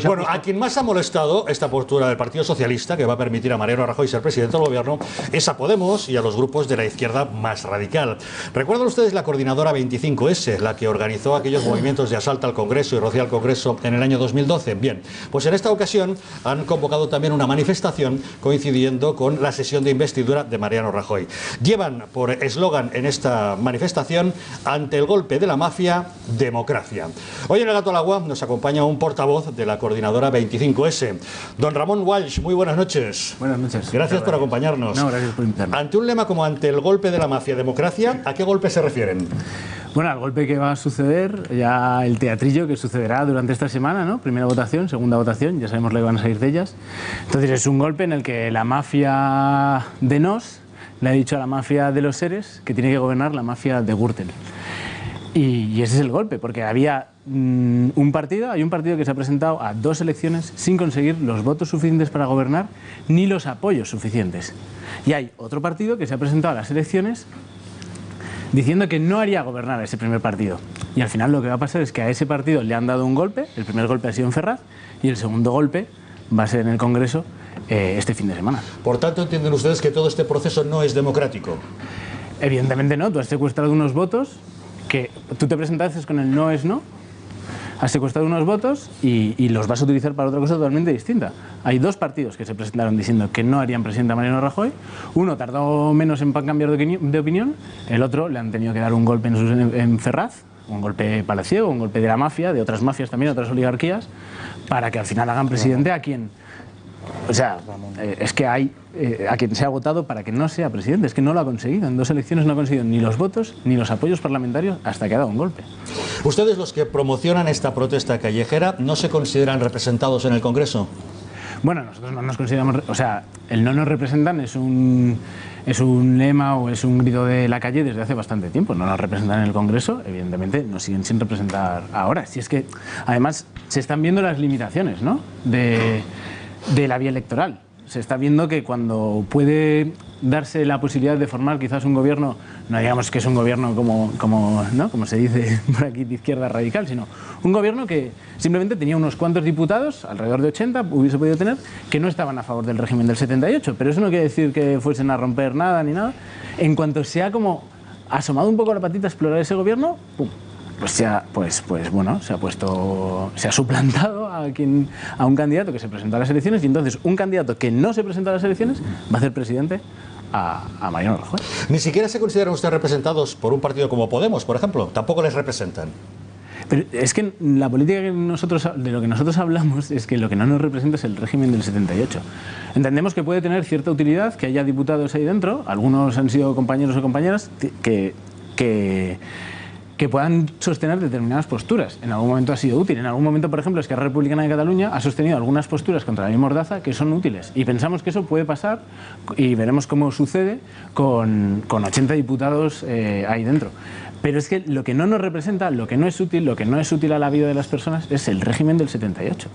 Bueno, a quien más ha molestado esta postura del Partido Socialista, que va a permitir a Mariano Rajoy ser presidente del gobierno, es a Podemos y a los grupos de la izquierda más radical. ¿Recuerdan ustedes la coordinadora 25S, la que organizó aquellos movimientos de asalto al Congreso y rocío al Congreso en el año 2012? Bien, pues en esta ocasión han convocado también una manifestación coincidiendo con la sesión de investidura de Mariano Rajoy. Llevan por eslogan en esta manifestación: ante el golpe de la mafia, democracia. Hoy en El Gato al Agua nos acompaña un portavoz de la coordinadora 25S, don Ramón Walsh. Muy buenas noches. Buenas noches. Gracias por acompañarnos. No, gracias por invitarme. Ante un lema como ante el golpe de la mafia, democracia, ¿a qué golpe se refieren? Bueno, al golpe que va a suceder, ya el teatrillo que sucederá durante esta semana, ¿no? Primera votación, segunda votación, ya sabemos lo que van a salir de ellas. Entonces es un golpe en el que la mafia de Nos le ha dicho a la mafia de los seres que tiene que gobernar la mafia de Gürtel. Y ese es el golpe, porque había hay un partido que se ha presentado a 2 elecciones sin conseguir los votos suficientes para gobernar ni los apoyos suficientes. Y hay otro partido que se ha presentado a las elecciones diciendo que no haría gobernar a ese primer partido. Y al final lo que va a pasar es que a ese partido le han dado un golpe, el primer golpe ha sido en Ferraz y el segundo golpe va a ser en el Congreso este fin de semana. Por tanto, ¿entienden ustedes que todo este proceso no es democrático? Evidentemente no, tú has secuestrado unos votos que tú te presentaste con el no es no, has secuestrado unos votos y los vas a utilizar para otra cosa totalmente distinta. Hay 2 partidos que se presentaron diciendo que no harían presidente a Mariano Rajoy, uno tardó menos en cambiar de opinión, el otro le han tenido que dar un golpe en Ferraz, un golpe palaciego, un golpe de la mafia, de otras mafias también, otras oligarquías, para que al final hagan presidente a quien... O sea, es que hay a quien se ha votado para que no sea presidente, es que no lo ha conseguido. En 2 elecciones no ha conseguido ni los votos ni los apoyos parlamentarios hasta que ha dado un golpe. ¿Ustedes, los que promocionan esta protesta callejera, no se consideran representados en el Congreso? Bueno, nosotros no nos consideramos... O sea, el no nos representan es un lema o es un grito de la calle desde hace bastante tiempo. No nos representan en el Congreso, evidentemente nos siguen sin representar ahora. Si es que, además, se están viendo las limitaciones, ¿no?, de la vía electoral. Se está viendo que cuando puede darse la posibilidad de formar quizás un gobierno, no digamos que es un gobierno como se dice por aquí de izquierda radical, sino un gobierno que simplemente tenía unos cuantos diputados, alrededor de 80 hubiese podido tener, que no estaban a favor del régimen del 78, pero eso no quiere decir que fuesen a romper nada ni nada. En cuanto se ha como asomado un poco la patita a explorar ese gobierno, ¡pum!, pues se ha suplantado a un candidato que se presentó a las elecciones, y entonces un candidato que no se presentó a las elecciones va a ser presidente a Mariano Rajoy. Ni siquiera se consideran ustedes representados por un partido como Podemos, por ejemplo. Tampoco les representan. Pero es que la política de lo que nosotros hablamos es que lo que no nos representa es el régimen del 78. Entendemos que puede tener cierta utilidad que haya diputados ahí dentro, algunos han sido compañeros o compañeras que puedan sostener determinadas posturas. En algún momento ha sido útil. En algún momento, por ejemplo, Esquerra Republicana de Cataluña ha sostenido algunas posturas contra la ley Mordaza que son útiles. Y pensamos que eso puede pasar, y veremos cómo sucede con 80 diputados ahí dentro. Pero es que lo que no nos representa, lo que no es útil a la vida de las personas es el régimen del 78.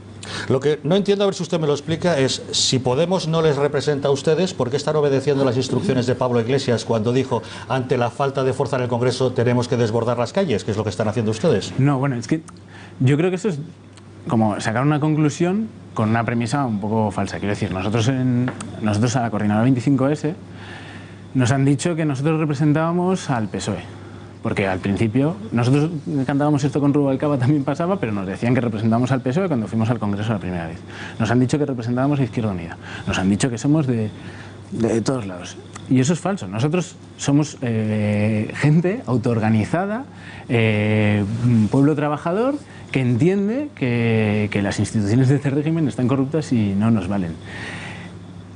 Lo que no entiendo, a ver si usted me lo explica, es si Podemos no les representa a ustedes, ¿por qué están obedeciendo las instrucciones de Pablo Iglesias cuando dijo ante la falta de fuerza en el Congreso tenemos que desbordar las calles, que es lo que están haciendo ustedes? No, bueno, es que yo creo que eso es como sacar una conclusión con una premisa un poco falsa. Quiero decir, nosotros a la coordinadora 25S nos han dicho que nosotros representábamos al PSOE. Porque al principio, nosotros cantábamos esto con Rubalcaba, también pasaba, pero nos decían que representábamos al PSOE cuando fuimos al Congreso la primera vez. Nos han dicho que representábamos a Izquierda Unida. Nos han dicho que somos de todos lados. Y eso es falso. Nosotros somos gente autoorganizada, pueblo trabajador, que entiende que las instituciones de este régimen están corruptas y no nos valen.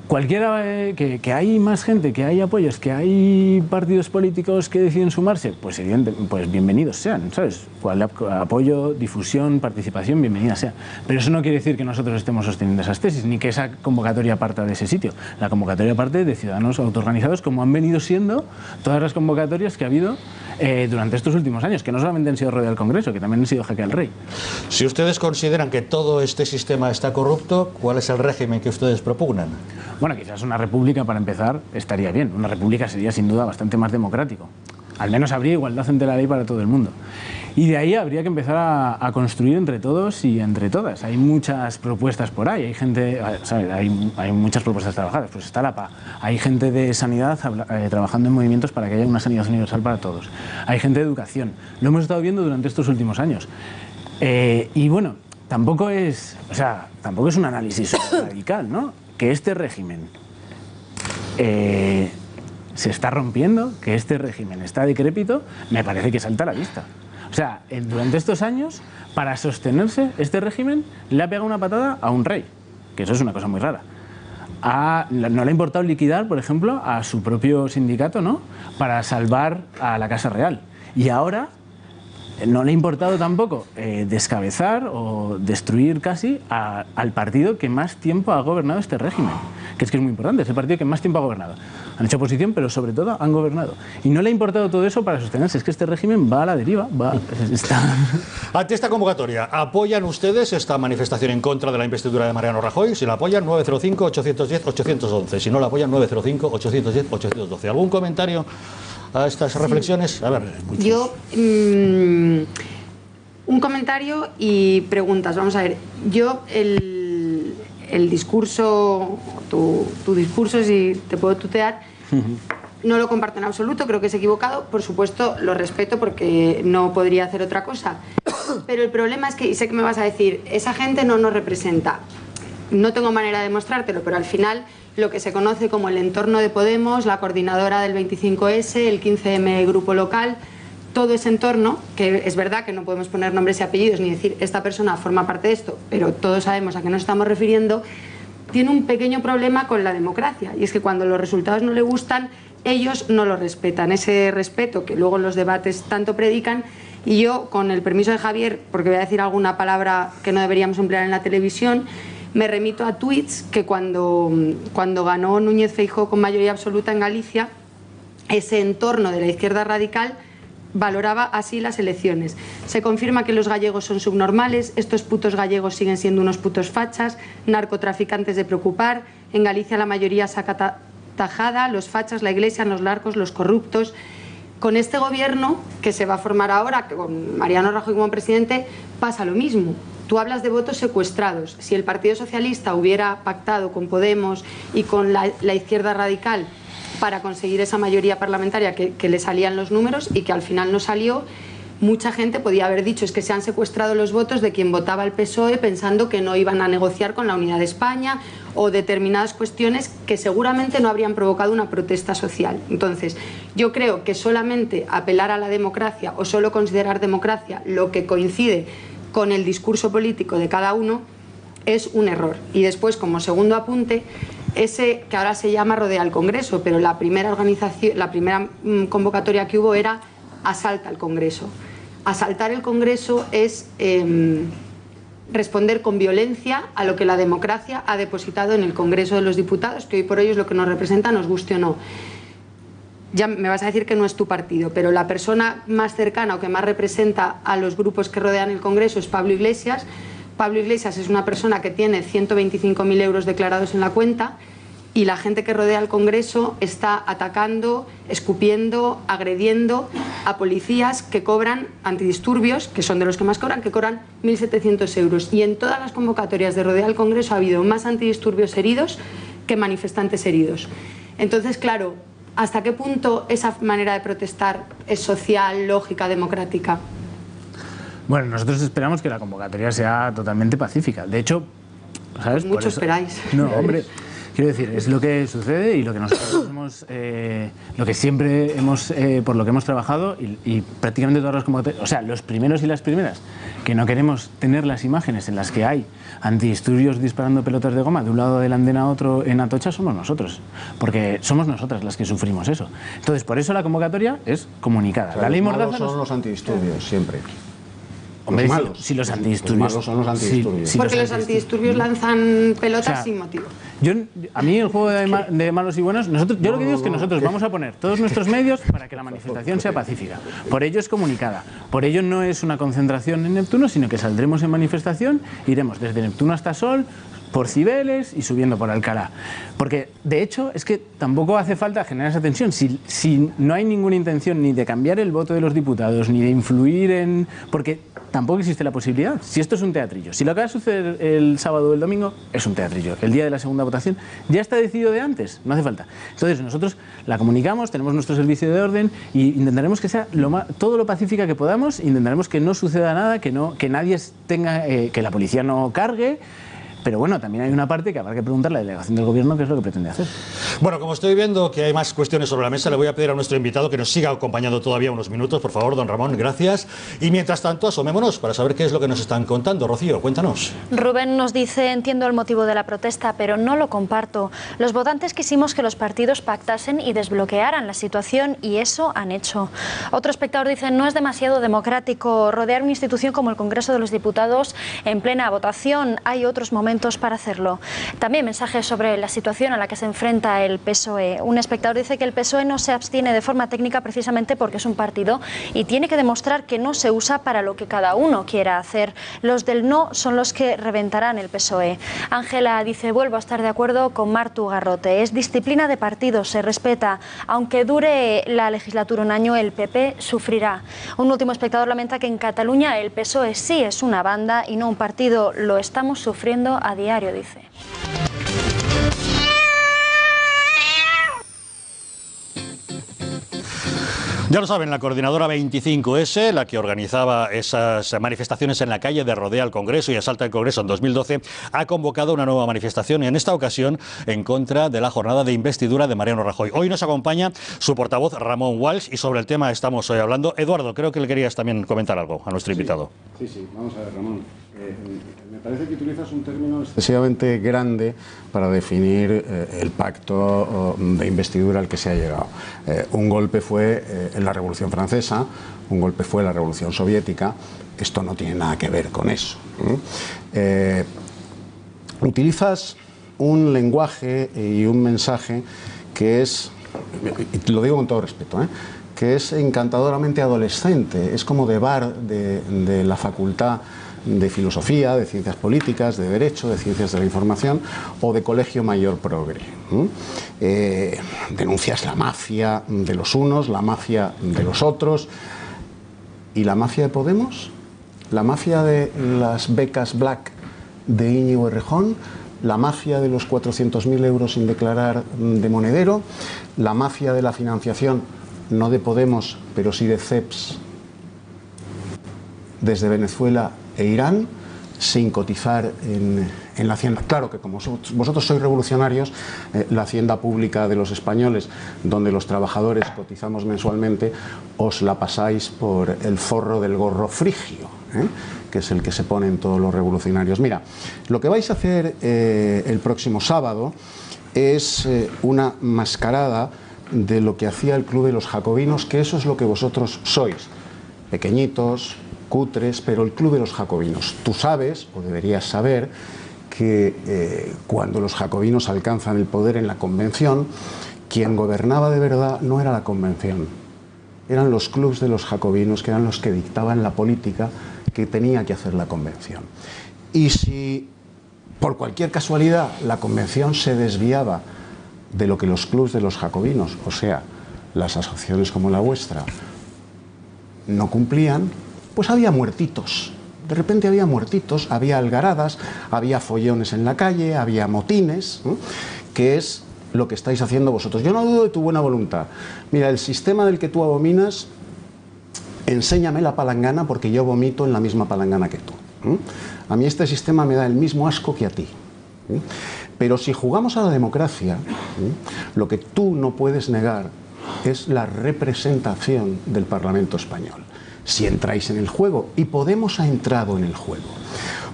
Cualquiera que hay más gente, que hay apoyos, que hay partidos políticos que deciden sumarse, pues bienvenidos sean, ¿sabes? Cual apoyo, difusión, participación, bienvenida sea. Pero eso no quiere decir que nosotros estemos sosteniendo esas tesis, ni que esa convocatoria parta de ese sitio. La convocatoria parte de ciudadanos autoorganizados, como han venido siendo todas las convocatorias que ha habido durante estos últimos años, que no solamente han sido Rodeo del Congreso, que también han sido Jaque al Rey. Si ustedes consideran que todo este sistema está corrupto, ¿cuál es el régimen que ustedes propugnan? Bueno, quizás una república, para empezar, estaría bien. Una república sería sin duda bastante más democrático. Al menos habría igualdad ante la ley para todo el mundo. Y de ahí habría que empezar a construir entre todos y entre todas. Hay muchas propuestas por ahí, hay gente, ¿sabes? Hay muchas propuestas trabajadas, pues está la PA. Hay gente de sanidad trabajando en movimientos para que haya una sanidad universal para todos. Hay gente de educación. Lo hemos estado viendo durante estos últimos años. Y bueno, tampoco es un análisis radical, ¿no? Que este régimen se está rompiendo, que este régimen está decrépito, me parece que salta a la vista. O sea, durante estos años, para sostenerse, este régimen le ha pegado una patada a un rey, que eso es una cosa muy rara. No le ha importado liquidar, por ejemplo, a su propio sindicato, ¿no?, para salvar a la Casa Real. Y ahora no le ha importado tampoco descabezar o destruir casi al partido que más tiempo ha gobernado este régimen, que es muy importante, es el partido que más tiempo ha gobernado. Han hecho oposición, pero sobre todo han gobernado. Y no le ha importado todo eso para sostenerse, es que este régimen va a la deriva, está... Ante esta convocatoria, ¿apoyan ustedes esta manifestación en contra de la investidura de Mariano Rajoy? Si la apoyan, 905-810-811. Si no la apoyan, 905-810-812. ¿Algún comentario a estas reflexiones? A ver, yo, un comentario y preguntas. Vamos a ver, yo el discurso, tu discurso, si te puedo tutear, no lo comparto en absoluto, creo que es equivocado. Por supuesto, lo respeto porque no podría hacer otra cosa. Pero el problema es que, y sé que me vas a decir, esa gente no nos representa. No tengo manera de demostrártelo, pero al final lo que se conoce como el entorno de Podemos, la coordinadora del 25S, el 15M grupo local, todo ese entorno, que es verdad que no podemos poner nombres y apellidos ni decir esta persona forma parte de esto, pero todos sabemos a qué nos estamos refiriendo, tiene un pequeño problema con la democracia, y es que cuando los resultados no le gustan, ellos no lo respetan, ese respeto que luego en los debates tanto predican. Y yo, con el permiso de Javier, porque voy a decir alguna palabra que no deberíamos emplear en la televisión, me remito a tuits que cuando ganó Núñez Feijóo con mayoría absoluta en Galicia, ese entorno de la izquierda radical valoraba así las elecciones. Se confirma que los gallegos son subnormales, estos putos gallegos siguen siendo unos putos fachas, narcotraficantes de preocupar, en Galicia la mayoría saca tajada, los fachas, la iglesia, los narcos, los corruptos. Con este gobierno que se va a formar ahora, con Mariano Rajoy como presidente, pasa lo mismo. Tú hablas de votos secuestrados. Si el Partido Socialista hubiera pactado con Podemos y con la izquierda radical para conseguir esa mayoría parlamentaria que le salían los números y que al final no salió, mucha gente podía haber dicho es que se han secuestrado los votos de quien votaba el PSOE pensando que no iban a negociar con la unidad de España o determinadas cuestiones que seguramente no habrían provocado una protesta social. Entonces, yo creo que solamente apelar a la democracia o solo considerar democracia lo que coincide con el discurso político de cada uno es un error. Y después, como segundo apunte, ese que ahora se llama Rodea al Congreso, pero la primera organización, la primera convocatoria que hubo era Asalta al Congreso. Asaltar el Congreso es responder con violencia a lo que la democracia ha depositado en el Congreso de los Diputados, que hoy por hoy es lo que nos representa, nos guste o no. Ya me vas a decir que no es tu partido, pero la persona más cercana o que más representa a los grupos que rodean el Congreso es Pablo Iglesias. Pablo Iglesias es una persona que tiene 125.000 euros declarados en la cuenta y la gente que rodea el Congreso está atacando, escupiendo, agrediendo a policías que cobran antidisturbios, que son de los que más cobran, que cobran 1.700 euros. Y en todas las convocatorias de rodea al Congreso ha habido más antidisturbios heridos que manifestantes heridos. Entonces, claro, ¿hasta qué punto esa manera de protestar es social, lógica, democrática? Bueno, nosotros esperamos que la convocatoria sea totalmente pacífica. De hecho, ¿sabes? Mucho esperáis. No, hombre, quiero decir, es lo que sucede y lo que nosotros hemos, lo que siempre hemos, por lo que hemos trabajado y prácticamente todas las convocatorias, o sea, los primeros y las primeras, que no queremos tener las imágenes en las que hay antidisturbios disparando pelotas de goma de un lado de la andena a otro en Atocha, somos nosotros, porque somos nosotras las que sufrimos eso. Entonces, por eso la convocatoria es comunicada. O sea, la ley los malos Mordaza son los antidisturbios, siempre. Hombre, Los malos. Si los antidisturbios... Los malos son los antidisturbios. Porque los antidisturbios lanzan pelotas sin motivo. A mí el juego de malos y buenos, yo lo que digo es que nosotros vamos a poner todos nuestros medios para que la manifestación sea pacífica. Por ello es comunicada. Por ello no es una concentración en Neptuno, sino que saldremos en manifestación, iremos desde Neptuno hasta Sol, por Cibeles y subiendo por Alcalá. Porque, de hecho, es que tampoco hace falta generar esa tensión. Si no hay ninguna intención ni de cambiar el voto de los diputados, ni de influir en... Porque tampoco existe la posibilidad. Si esto es un teatrillo, si lo que va a suceder el sábado o el domingo es un teatrillo, el día de la segunda votación ya está decidido de antes, no hace falta. Entonces nosotros la comunicamos, tenemos nuestro servicio de orden y intentaremos que sea todo lo pacífica que podamos, intentaremos que no suceda nada, que nadie tenga, que la policía no cargue. Pero bueno, también hay una parte que habrá que preguntarle a la delegación del Gobierno qué es lo que pretende hacer. Bueno, como estoy viendo que hay más cuestiones sobre la mesa, le voy a pedir a nuestro invitado que nos siga acompañando todavía unos minutos, por favor, don Ramón, gracias. Y mientras tanto, asomémonos para saber qué es lo que nos están contando. Rocío, cuéntanos. Rubén nos dice: entiendo el motivo de la protesta, pero no lo comparto. Los votantes quisimos que los partidos pactasen y desbloquearan la situación, y eso han hecho. Otro espectador dice: no es demasiado democrático rodear una institución como el Congreso de los Diputados en plena votación. Hay otros momentos para hacerlo. También mensajes sobre la situación a la que se enfrenta el PSOE. Un espectador dice que el PSOE no se abstiene de forma técnica precisamente porque es un partido y tiene que demostrar que no se usa para lo que cada uno quiera hacer. Los del no son los que reventarán el PSOE. Ángela dice: vuelvo a estar de acuerdo con Martu Garrote. Es disciplina de partido, se respeta. Aunque dure la legislatura un año, el PP sufrirá. Un último espectador lamenta que en Cataluña el PSOE sí es una banda y no un partido. Lo estamos sufriendo a diario, dice. Ya lo saben, la coordinadora 25S, la que organizaba esas manifestaciones en la calle de Rodea al Congreso y asalta el Congreso en 2012, ha convocado una nueva manifestación, y en esta ocasión en contra de la jornada de investidura de Mariano Rajoy. Hoy nos acompaña su portavoz Ramón Walsh y sobre el tema estamos hoy hablando. Eduardo, creo que le querías también comentar algo a nuestro invitado. Sí, vamos a ver, Ramón. Me parece que utilizas un término excesivamente grande para definir el pacto de investidura al que se ha llegado. Un golpe fue en la Revolución Francesa, un golpe fue la Revolución Soviética. Esto no tiene nada que ver con eso. Utilizas un lenguaje y un mensaje que es, y lo digo con todo respeto, que es encantadoramente adolescente. Es como de bar de la facultad de filosofía, de ciencias políticas, de derecho, de ciencias de la información o de colegio mayor progre. Denuncias la mafia de los unos, la mafia de los otros. ¿Y la mafia de Podemos? ¿La mafia de las becas Black de Íñigo Errejón? ¿La mafia de los 400.000 euros sin declarar de Monedero? ¿La mafia de la financiación, no de Podemos, pero sí de CEPS, desde Venezuela e Irán, sin cotizar en la hacienda? Claro que como vosotros sois revolucionarios, la hacienda pública de los españoles, donde los trabajadores cotizamos mensualmente, os la pasáis por el forro del gorro frigio, que es el que se ponen todos los revolucionarios. Mira, lo que vais a hacer el próximo sábado es una mascarada de lo que hacía el Club de los Jacobinos, que eso es lo que vosotros sois, pequeñitos, cutres, pero el Club de los Jacobinos. Tú sabes, o deberías saber, que cuando los jacobinos alcanzan el poder en la Convención, quien gobernaba de verdad no era la Convención, eran los clubs de los jacobinos, que eran los que dictaban la política que tenía que hacer la Convención. Y si por cualquier casualidad la Convención se desviaba de lo que los clubs de los jacobinos, o sea, las asociaciones como la vuestra, no cumplían, pues había muertitos. De repente había muertitos, había algaradas, había follones en la calle, había motines, que es lo que estáis haciendo vosotros. Yo no dudo de tu buena voluntad. Mira, el sistema del que tú abominas, enséñame la palangana porque yo vomito en la misma palangana que tú. A mí este sistema me da el mismo asco que a ti. Pero si jugamos a la democracia, lo que tú no puedes negar es la representación del Parlamento español. Si entráis en el juego, y Podemos ha entrado en el juego.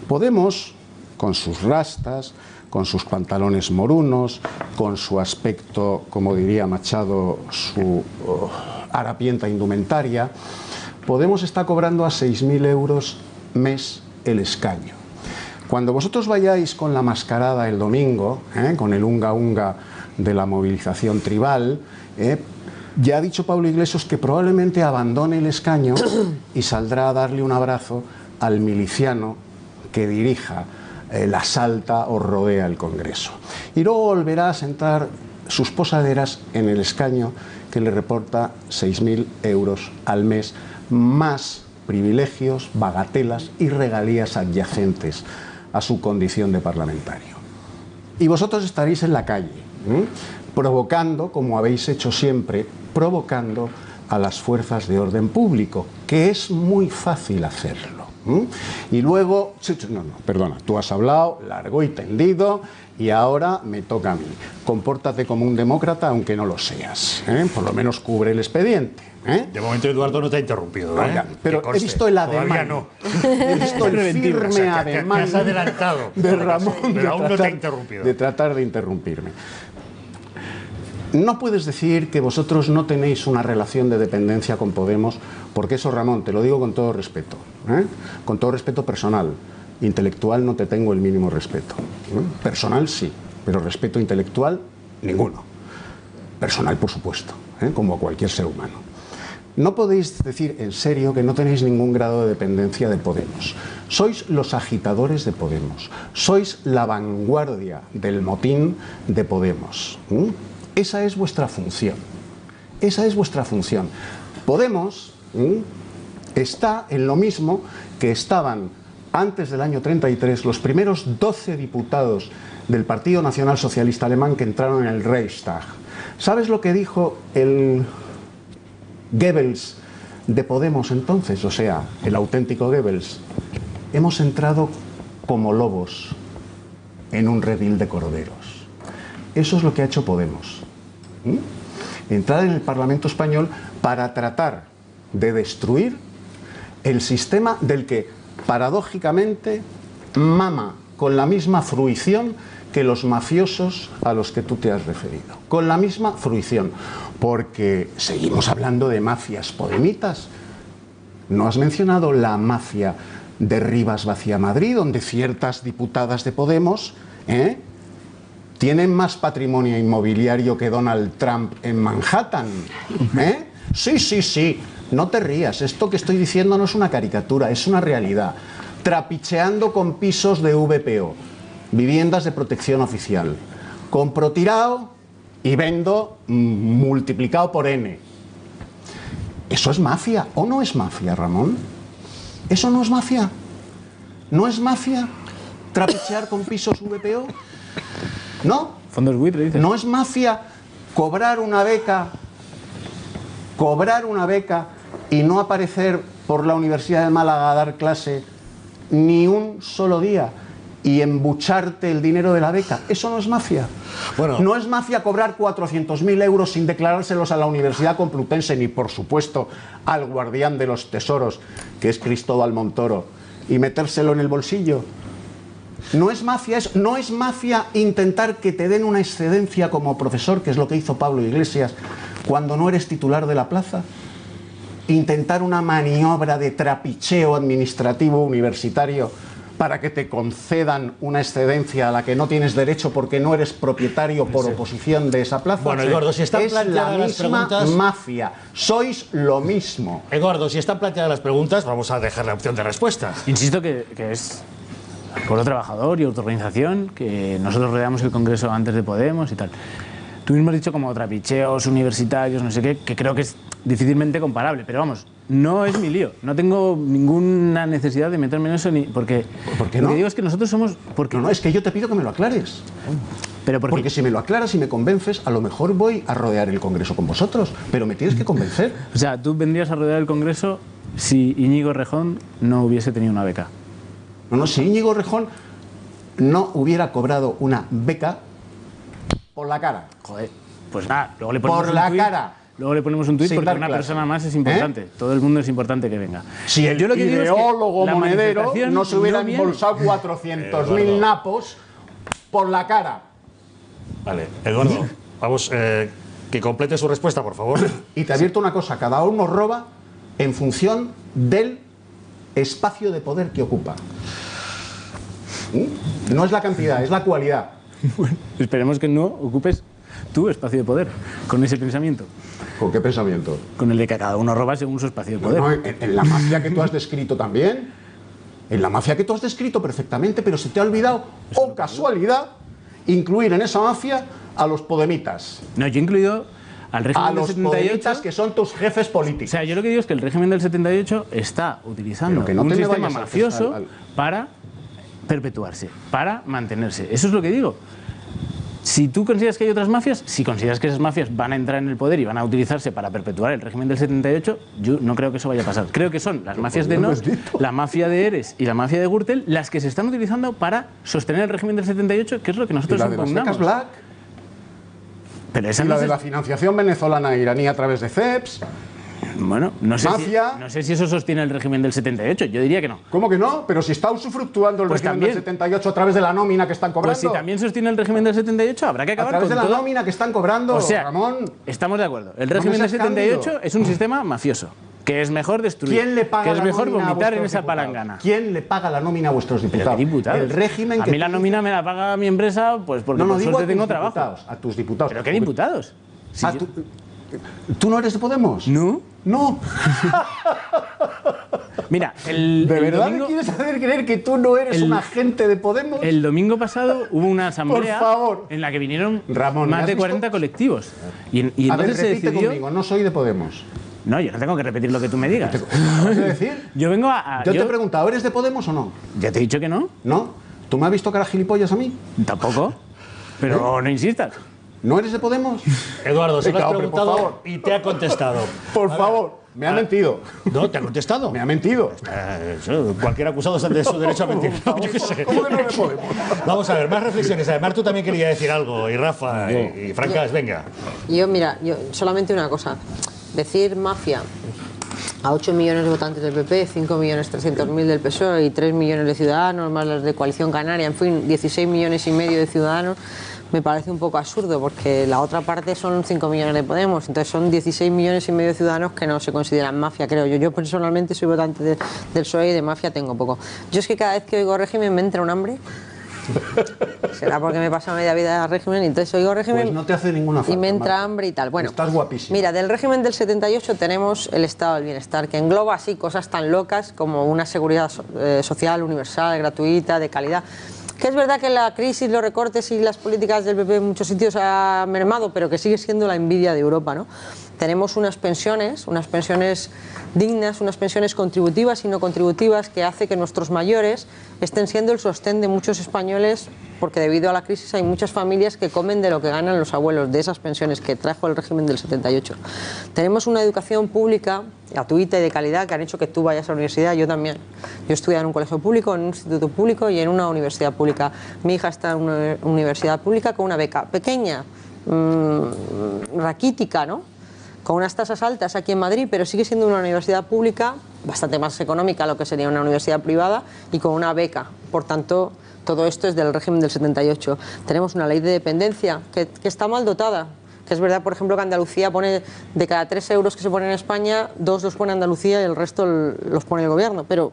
Podemos, con sus rastas, con sus pantalones morunos, con su aspecto, como diría Machado, su harapienta indumentaria, Podemos está cobrando a 6.000 euros mes el escaño. Cuando vosotros vayáis con la mascarada el domingo, con el unga-unga de la movilización tribal, ya ha dicho Pablo Iglesias que probablemente abandone el escaño y saldrá a darle un abrazo al miliciano que dirija la asalta o rodea el Congreso. Y luego volverá a sentar sus posaderas en el escaño que le reporta 6.000 euros al mes, más privilegios, bagatelas y regalías adyacentes a su condición de parlamentario. Y vosotros estaréis en la calle, provocando, como habéis hecho siempre, provocando a las fuerzas de orden público, que es muy fácil hacerlo. Y luego, perdona, tú has hablado largo y tendido y ahora me toca a mí. Compórtate como un demócrata aunque no lo seas, por lo menos cubre el expediente. De momento Eduardo no te ha interrumpido. Oiga, pero he visto el ademán. No. He visto el firme ademán. Te has adelantado de Ramón, pero aún no te ha interrumpido. De tratar de interrumpirme. No puedes decir que vosotros no tenéis una relación de dependencia con Podemos, porque eso, Ramón, te lo digo con todo respeto, con todo respeto personal. Intelectual no te tengo el mínimo respeto. Personal sí, pero respeto intelectual ninguno. Personal, por supuesto, como a cualquier ser humano. No podéis decir en serio que no tenéis ningún grado de dependencia de Podemos. Sois los agitadores de Podemos. Sois la vanguardia del motín de Podemos. Esa es vuestra función. Esa es vuestra función. Podemos está en lo mismo que estaban antes del año 33 los primeros 12 diputados del Partido Nacional Socialista Alemán que entraron en el Reichstag. ¿Sabes lo que dijo el Goebbels de Podemos entonces? O sea, el auténtico Goebbels. Hemos entrado como lobos en un redil de corderos. Eso es lo que ha hecho Podemos. Entrar en el Parlamento español para tratar de destruir el sistema del que, paradójicamente, mama con la misma fruición que los mafiosos a los que tú te has referido. Con la misma fruición. Porque seguimos hablando de mafias podemitas. ¿No has mencionado la mafia de Rivas Vacía Madrid, donde ciertas diputadas de Podemos tienen más patrimonio inmobiliario que Donald Trump en Manhattan? Sí. No te rías. Esto que estoy diciendo no es una caricatura, es una realidad. Trapicheando con pisos de VPO, viviendas de protección oficial. Compro tirado y vendo multiplicado por N. ¿Eso es mafia o no es mafia, Ramón? ¿Eso no es mafia? ¿No es mafia trapichear con pisos VPO? ¿No? Fondos buitre, dices. ¿No es mafia cobrar una beca y no aparecer por la Universidad de Málaga a dar clase ni un solo día y embucharte el dinero de la beca? ¿Eso no es mafia? Bueno. No es mafia cobrar 400.000 euros sin declarárselos a la Universidad Complutense ni, por supuesto, al guardián de los tesoros, que es Cristóbal Montoro, y metérselo en el bolsillo. No es mafia intentar que te den una excedencia como profesor, que es lo que hizo Pablo Iglesias, cuando no eres titular de la plaza. Intentar una maniobra de trapicheo administrativo universitario para que te concedan una excedencia a la que no tienes derecho porque no eres propietario por oposición de esa plaza. Bueno, Eduardo, si están es la planteadas las misma preguntas... mafia. Sois lo mismo. Eduardo, si están planteadas las preguntas, vamos a dejar la opción de respuesta. Insisto que es Pueblo Trabajador y autoorganización, que nosotros rodeamos el Congreso antes de Podemos y tal. Tú mismo has dicho como trapicheos universitarios, no sé qué, que creo que es difícilmente comparable, pero vamos, no es mi lío. No tengo ninguna necesidad de meterme en eso, porque ¿Por qué no? Lo que digo es que nosotros somos... No, es que yo te pido que me lo aclares. Pero porque si me lo aclaras y me convences, a lo mejor voy a rodear el Congreso con vosotros, pero me tienes que convencer. O sea, tú vendrías a rodear el Congreso si Íñigo Errejón no hubiese tenido una beca. No, si Íñigo Errejón no hubiera cobrado una beca por la cara. Joder, pues nada, luego le ponemos Por la cara. Luego le ponemos un tuit Sin porque dar una clase. persona más es importante. Todo el mundo es importante que venga. Si el Yo lo que digo es que ideólogo la monedero manifestación no se hubiera no viene. embolsado 400.000 napos por la cara. Vale, Eduardo, vamos, que complete su respuesta, por favor. Y te advierto una cosa, cada uno roba en función del espacio de poder que ocupa. No es la cantidad, es la cualidad. Bueno, esperemos que no ocupes tu espacio de poder con ese pensamiento. ¿Con qué pensamiento? Con el de que cada uno roba según su espacio de poder. Bueno, en la mafia que tú has descrito también, en la mafia que tú has descrito perfectamente, pero se te ha olvidado, o casualidad, incluir en esa mafia a los podemitas. No, yo he incluido al régimen A del los 78... podemitas que son tus jefes O políticos. sea, yo lo que digo es que el régimen del 78 está utilizando Pero que no un te me sistema vayas mafioso al- para perpetuarse, para mantenerse. Eso es lo que digo. Si tú consideras que hay otras mafias, si consideras que esas mafias van a entrar en el poder y van a utilizarse para perpetuar el régimen del 78, yo no creo que eso vaya a pasar. Creo que son las mafias de Nos, la mafia de Eres y la mafia de Gürtel las que se están utilizando para sostener el régimen del 78, que es lo que Y nosotros la de las becas impugnamos. Black, Pero esa y no la de es- la financiación venezolana e iraní a través de CEPS. Bueno, no sé, Mafia. no sé si eso sostiene el régimen del 78, yo diría que no. ¿Cómo que no? Pero si está usufructuando el Pues régimen también. del 78 a través de la nómina que están cobrando. Pues si también sostiene el régimen del 78, habrá que a acabar través con de la todo. nómina que están cobrando, O sea, Ramón. estamos de acuerdo. El No régimen me del seas 78 cándido. es un sistema mafioso, que es mejor destruir, ¿Quién le paga que es la mejor nómina a vomitar en vuestros esa diputados? palangana. ¿Quién le paga la nómina a vuestros Pero diputados? ¿qué diputados? El régimen a que mí la tú nómina dices- me la paga mi empresa, pues porque No, no, por digo a suerte tus tengo trabajo. diputados, a tus diputados. ¿Pero qué diputados? Si Ah, yo- ¿Tú no eres de Podemos? ¿No? No. Mira, el ¿De verdad domingo, me quieres hacer creer que tú no eres un agente de Podemos? el domingo pasado hubo una asamblea Por favor. en la que vinieron Ramón, ¿me más has de visto? 40 colectivos. Y A ver, entonces se repite decidió... conmigo, no soy de Podemos. No, yo no tengo que repetir lo que tú me digas. ¿Acabas de decir? Yo vengo a... Yo te he preguntado, ¿eres de Podemos o no? Ya te he dicho que no. ¿No? ¿Tú me has visto cara gilipollas a mí? Tampoco. Pero no insistas. ¿No eres de Podemos? Eduardo, se lo has Venga, hombre, por preguntado favor. y te ha contestado. Por favor, me ha mentido. ¿No? ¿Te ha contestado? Me ha mentido. Cualquier acusado está de su derecho a mentir. Yo qué sé. ¿Cómo que no de Podemos? Vamos a ver, más reflexiones. Además, tú también querías decir algo, y Rafa, y Francas, venga. Yo solamente una cosa. Decir mafia a 8 millones de votantes del PP, 5.300.000 del PSOE y 3 millones de ciudadanos, más los de Coalición Canaria, en fin, 16 millones y medio de ciudadanos, me parece un poco absurdo, porque la otra parte son 5 millones de Podemos, entonces son 16 millones y medio de ciudadanos que no se consideran mafia, creo yo. Yo personalmente soy votante del PSOE y de mafia tengo poco. Yo es que cada vez que oigo régimen me entra un hambre. Será porque me pasa media vida al régimen y entonces oigo régimen Pues no te hace ninguna falta, y me entra Marta. hambre y tal. Bueno, Estás guapísima. Mira, del régimen del 78 tenemos el estado del bienestar, que engloba así cosas tan locas como una seguridad social universal, gratuita, de calidad. Que es verdad que la crisis, los recortes y las políticas del PP en muchos sitios ha mermado, pero que sigue siendo la envidia de Europa, ¿no? Tenemos unas pensiones dignas, unas pensiones contributivas y no contributivas, que hace que nuestros mayores estén siendo el sostén de muchos españoles, porque debido a la crisis hay muchas familias que comen de lo que ganan los abuelos, de esas pensiones que trajo el régimen del 78. Tenemos una educación pública, gratuita y de calidad, que han hecho que tú vayas a la universidad, yo también. Yo estudié en un colegio público, en un instituto público y en una universidad pública. Mi hija está en una universidad pública con una beca pequeña, raquítica, ¿no?, con unas tasas altas aquí en Madrid, pero sigue siendo una universidad pública bastante más económica a lo que sería una universidad privada y con una beca. Por tanto, todo esto es del régimen del 78. Tenemos una ley de dependencia que está mal dotada. Que es verdad, por ejemplo, que Andalucía pone, de cada 3 euros que se ponen en España, 2 los pone Andalucía y el resto los pone el gobierno. Pero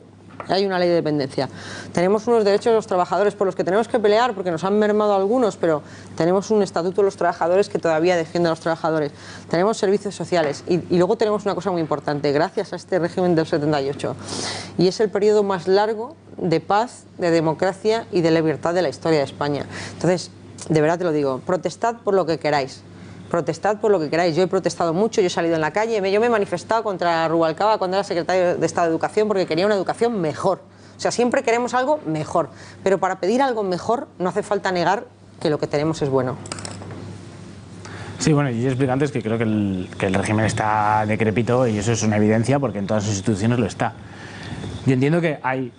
hay una ley de dependencia. Tenemos unos derechos de los trabajadores por los que tenemos que pelear, porque nos han mermado algunos, pero tenemos un estatuto de los trabajadores que todavía defiende a los trabajadores. Tenemos servicios sociales y luego tenemos una cosa muy importante, gracias a este régimen del 78, y es el periodo más largo de paz, de democracia y de libertad de la historia de España. Entonces, de verdad te lo digo, protestad por lo que queráis. Protestad por lo que queráis. Yo he protestado mucho, yo he salido en la calle, yo me he manifestado contra Rubalcaba cuando era secretario de Estado de Educación porque quería una educación mejor. O sea, siempre queremos algo mejor, pero para pedir algo mejor no hace falta negar que lo que tenemos es bueno. Sí, bueno, y yo explico antes que creo que el régimen está decrépito y eso es una evidencia porque en todas sus instituciones lo está. Yo entiendo que hay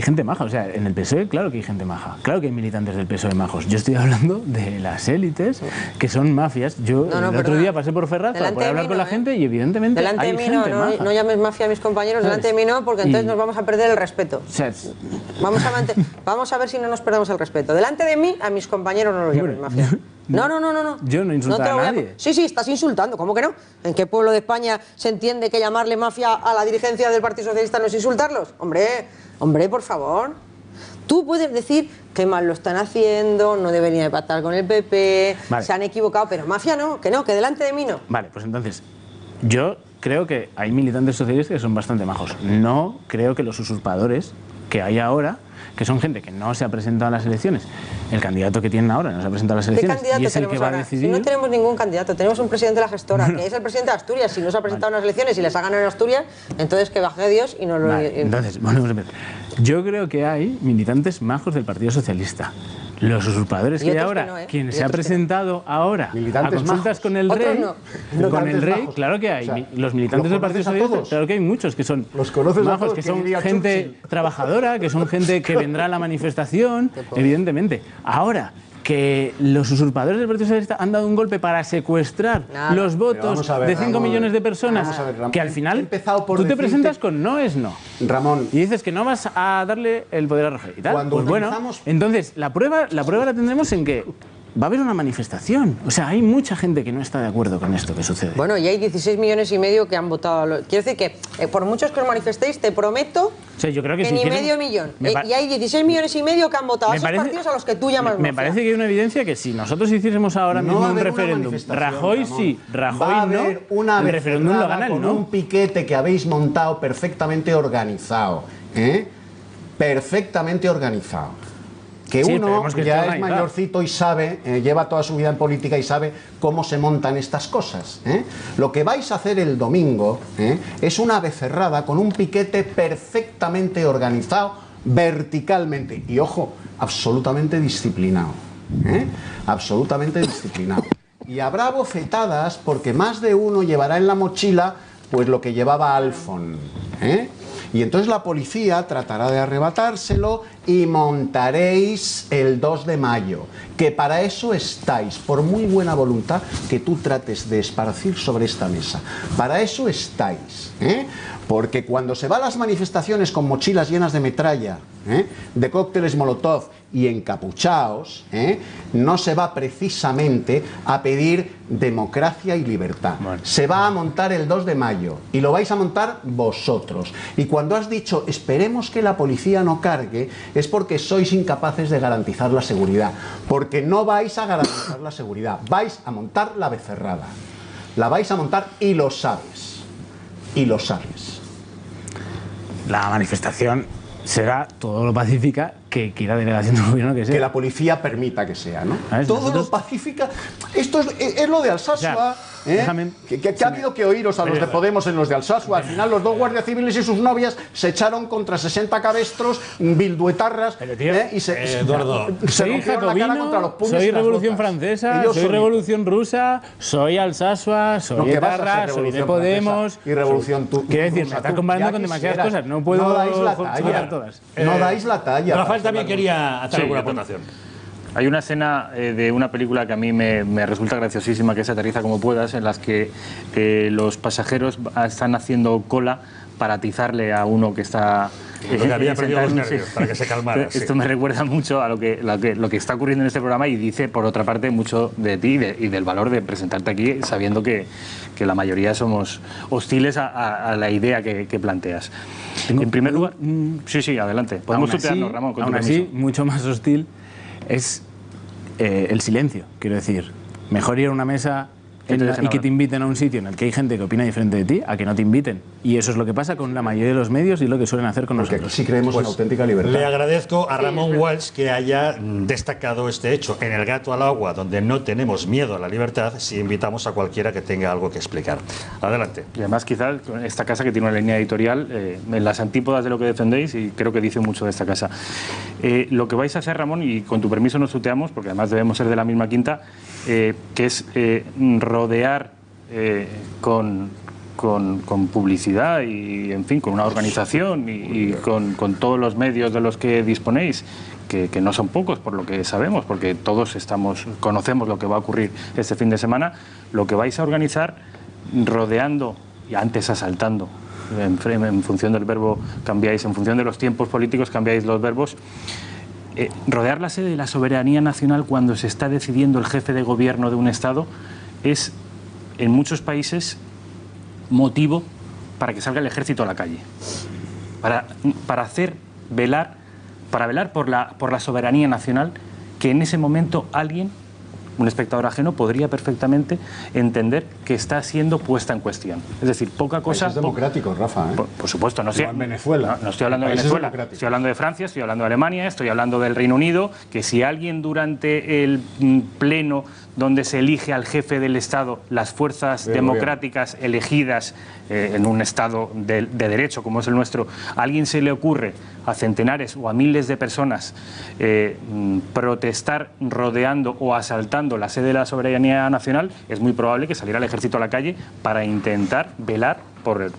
gente maja, o sea, en el PSOE claro que hay gente maja, claro que hay militantes del PSOE majos. Yo estoy hablando de las élites que son mafias. Yo el otro día pasé por Ferraz para poder hablar con la gente y evidentemente delante hay de mí gente maja. no llames mafia a mis compañeros, ¿Sabes? delante de mí no, porque entonces nos vamos a perder el respeto. O sea, Vamos a ver si no nos perdemos el respeto. Delante de mí, a mis compañeros no los llames mafia. No. Yo no he insultado te lo voy a nadie. Sí, estás insultando, ¿cómo que no? ¿En qué pueblo de España se entiende que llamarle mafia a la dirigencia del Partido Socialista no es insultarlos? Hombre, por favor. Tú puedes decir que mal lo están haciendo, no deberían de pactar con el PP, vale, se han equivocado, pero mafia no, que delante de mí no. Vale, pues entonces, yo creo que hay militantes socialistas que son bastante majos. No creo que los usurpadores que hay ahora, que son gente que no se ha presentado a las elecciones, el candidato que tienen ahora no se ha presentado a las elecciones y es el que va a decidir. Si no tenemos ningún candidato, tenemos un presidente de la gestora, que es el presidente de Asturias. Si no se ha presentado en las elecciones y les ha ganado en Asturias, entonces que baje Dios y no lo... Entonces, volvemos a empezar. Yo creo que hay militantes majos del Partido Socialista. Los usurpadores que hay ahora, quien se ha presentado ahora a consultas con el rey, claro que hay. O sea, los militantes del Partido Socialista, claro que hay muchos que son majos, que son gente trabajadora, que son gente que vendrá a la manifestación, evidentemente. Ahora, que los usurpadores del Partido Socialista han dado un golpe para secuestrar los votos de 5 millones de personas, que al final tú te presentas con no es no. Ramón. Y dices que no vas a darle el poder a Rajoy y tal. Pues bueno, entonces la prueba la tendremos en que va a haber una manifestación. O sea, hay mucha gente que no está de acuerdo con esto que sucede. Bueno, y hay 16 millones y medio que han votado. Quiero decir que, por muchos que os manifestéis, te prometo yo creo que ni medio millón. Y hay 16 millones y medio que han votado a esos partidos a los que tú llamas me parece que hay una evidencia que si nosotros hiciésemos ahora mismo un referéndum, Rajoy Ramón. Sí, Rajoy va a no, haber una el referéndum lo gana el con no. un piquete que habéis montado perfectamente organizado. Perfectamente organizado. Que uno ya es mayorcito y sabe, lleva toda su vida en política y sabe cómo se montan estas cosas. Lo que vais a hacer el domingo es una becerrada con un piquete perfectamente organizado, verticalmente. Y ojo, absolutamente disciplinado. Absolutamente disciplinado. Y habrá bofetadas porque más de uno llevará en la mochila pues lo que llevaba Alfon. Y entonces la policía tratará de arrebatárselo y montaréis el 2 de mayo, que para eso estáis, por muy buena voluntad que tú trates de esparcir sobre esta mesa. Para eso estáis, porque cuando se va a las manifestaciones con mochilas llenas de metralla, de cócteles Molotov y encapuchaos, no se va precisamente a pedir democracia y libertad. Bueno. Se va a montar el 2 de mayo y lo vais a montar vosotros. Y cuando has dicho esperemos que la policía no cargue, es porque sois incapaces de garantizar la seguridad. Porque no vais a garantizar la seguridad, vais a montar la becerrada. La vais a montar y lo sabes. Y lo sabes. La manifestación será todo lo pacífica que quiera delegación del gobierno que sea. Que la policía permita que sea, ¿no? Todo lo pacífica. Esto es lo de Alsasua, que ha habido que oíros a los de Podemos en los de Alsasua. Al final los dos guardias civiles y sus novias se echaron contra 60 cabestros, bilduetarras, y se soy jacobino, soy Revolución Francesa, soy Revolución Rusa, soy Alsasua, soy etarra, soy de Podemos. Y Revolución tú. Quiero decir, me estás comparando con demasiadas cosas. No puedo jugar todas. No dais la talla. Rafael también quería hacer alguna aportación. Hay una escena de una película que a mí me resulta graciosísima, que es Aterriza como puedas, en las que los pasajeros están haciendo cola para atizarle a uno que está... Lo que había perdido los nervios, para que se calmara. Esto me recuerda mucho a lo que está ocurriendo en este programa y dice, por otra parte, mucho de ti y del valor de presentarte aquí sabiendo que la mayoría somos hostiles a la idea que planteas. En primer lugar... Sí, adelante. Podemos tutearnos, Ramón, con tu permiso. Aún así, mucho más hostil es el silencio. Quiero decir, mejor ir a una mesa y que te inviten a un sitio en el que hay gente que opina diferente de ti, a que no te inviten. Y eso es lo que pasa con la mayoría de los medios y lo que suelen hacer con nosotros. Porque sí creemos en auténtica libertad. Le agradezco a Ramón Walsh que haya destacado este hecho. En El gato al agua, donde no tenemos miedo a la libertad, si invitamos a cualquiera que tenga algo que explicar. Adelante. Y además, quizás, esta casa que tiene una línea editorial en las antípodas de lo que defendéis, y creo que dice mucho de esta casa. Lo que vais a hacer, Ramón, y con tu permiso nos tuteamos, porque además debemos ser de la misma quinta, que es rodear con publicidad y, en fin, con una organización y con todos los medios de los que disponéis, que no son pocos por lo que sabemos, porque todos conocemos lo que va a ocurrir este fin de semana, lo que vais a organizar rodeando y antes asaltando. En función del verbo cambiáis, en función de los tiempos políticos cambiáis los verbos. Rodear la sede de la soberanía nacional cuando se está decidiendo el jefe de gobierno de un Estado es, en muchos países, motivo para que salga el ejército a la calle. Para velar por la soberanía nacional, que en ese momento alguien un espectador ajeno podría perfectamente entender que está siendo puesta en cuestión. Es decir, poca cosa... Países democráticos, Rafa, ¿eh? Por supuesto, no sé. En Venezuela. No estoy hablando de Venezuela, estoy hablando de Francia, estoy hablando de Alemania, estoy hablando del Reino Unido, que si alguien durante el pleno donde se elige al jefe del Estado, las fuerzas democráticas elegidas en un Estado de derecho como es el nuestro, a alguien se le ocurre a centenares o a miles de personas protestar rodeando o asaltando la sede de la soberanía nacional, es muy probable que saliera el ejército a la calle para intentar velar por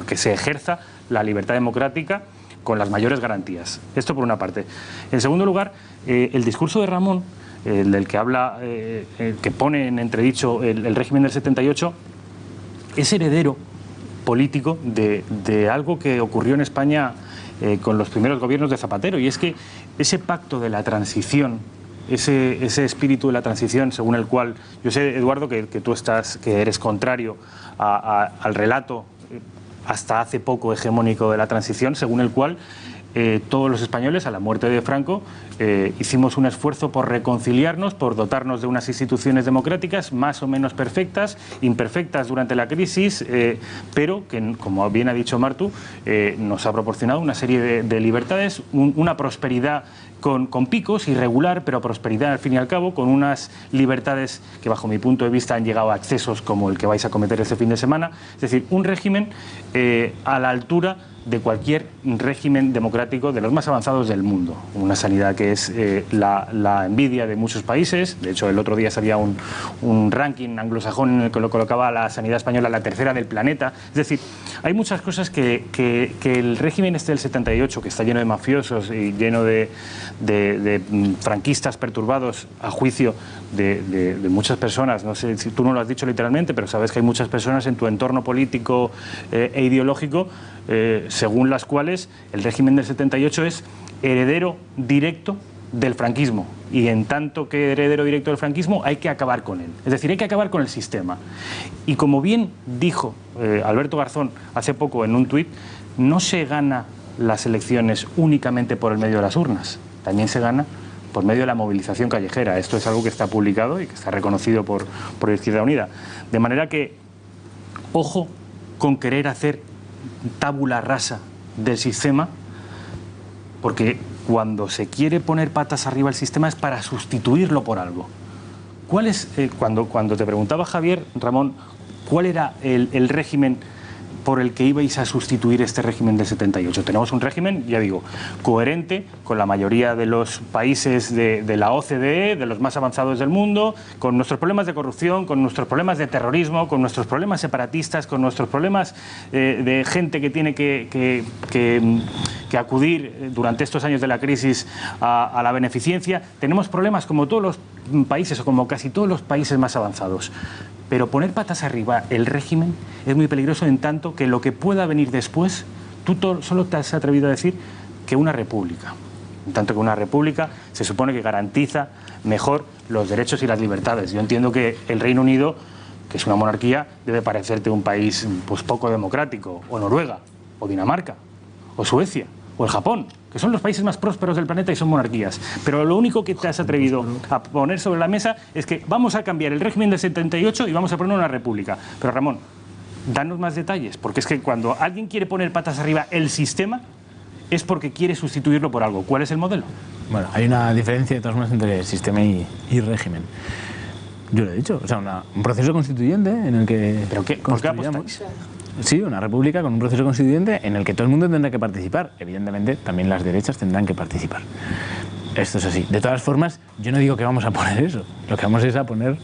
que se ejerza la libertad democrática con las mayores garantías. Esto por una parte. En segundo lugar, el discurso de Ramón, del que habla, que pone en entredicho el régimen del 78, es heredero político de algo que ocurrió en España con los primeros gobiernos de Zapatero, y es que ese pacto de la transición, ese espíritu de la transición, según el cual, yo sé, Eduardo, que eres contrario al relato hasta hace poco hegemónico de la transición, según el cual todos los españoles, a la muerte de Franco, hicimos un esfuerzo por reconciliarnos, por dotarnos de unas instituciones democráticas más o menos perfectas, imperfectas durante la crisis, pero que, como bien ha dicho Martu, nos ha proporcionado una serie de libertades, una prosperidad con picos, irregular, pero prosperidad al fin y al cabo, con unas libertades que bajo mi punto de vista han llegado a excesos como el que vais a cometer este fin de semana. Es decir, un régimen a la altura de cualquier régimen democrático de los más avanzados del mundo. Una sanidad que es la envidia de muchos países. De hecho, el otro día salía un ranking anglosajón en el que lo colocaba la sanidad española la tercera del planeta. Es decir, hay muchas cosas que el régimen este del 78, que está lleno de mafiosos y lleno de franquistas perturbados a juicio de muchas personas, no sé si tú no lo has dicho literalmente, pero sabes que hay muchas personas en tu entorno político e ideológico según las cuales el régimen del 78 es heredero directo del franquismo, y en tanto que heredero directo del franquismo hay que acabar con él, es decir, hay que acabar con el sistema. Y como bien dijo Alberto Garzón hace poco en un tuit, no se gana las elecciones únicamente por el medio de las urnas, también se gana por medio de la movilización callejera. Esto es algo que está publicado y que está reconocido por Izquierda Unida. De manera que, ojo con querer hacer tábula rasa del sistema, porque cuando se quiere poner patas arriba el sistema es para sustituirlo por algo. ¿Cuál es, cuando te preguntaba Javier, Ramón, cuál era el régimen por el que ibais a sustituir este régimen del 78? Tenemos un régimen, ya digo, coherente con la mayoría de los países de la OCDE, de los más avanzados del mundo, con nuestros problemas de corrupción, con nuestros problemas de terrorismo, con nuestros problemas separatistas, con nuestros problemas de gente que tiene que acudir durante estos años de la crisis a la beneficencia. Tenemos problemas como todos los países, o como casi todos los países más avanzados. Pero poner patas arriba el régimen es muy peligroso, en tanto que lo que pueda venir después, tú solo te has atrevido a decir que una república. En tanto que una república se supone que garantiza mejor los derechos y las libertades. Yo entiendo que el Reino Unido, que es una monarquía, debe parecerte un país pues poco democrático, o Noruega, o Dinamarca, o Suecia, o el Japón, que son los países más prósperos del planeta y son monarquías. Pero lo único que te has atrevido a poner sobre la mesa es que vamos a cambiar el régimen del 78 y vamos a poner una república. Pero Ramón, danos más detalles, porque es que cuando alguien quiere poner patas arriba el sistema, es porque quiere sustituirlo por algo. ¿Cuál es el modelo? Bueno, hay una diferencia de todas formas entre sistema y régimen. Yo lo he dicho, o sea, un proceso constituyente en el que... ¿Pero qué? ¿Por qué apostáis? Sí, una república con un proceso constituyente en el que todo el mundo tendrá que participar. Evidentemente, también las derechas tendrán que participar. Esto es así. De todas formas, yo no digo que vamos a poner eso. Lo que vamos es a poner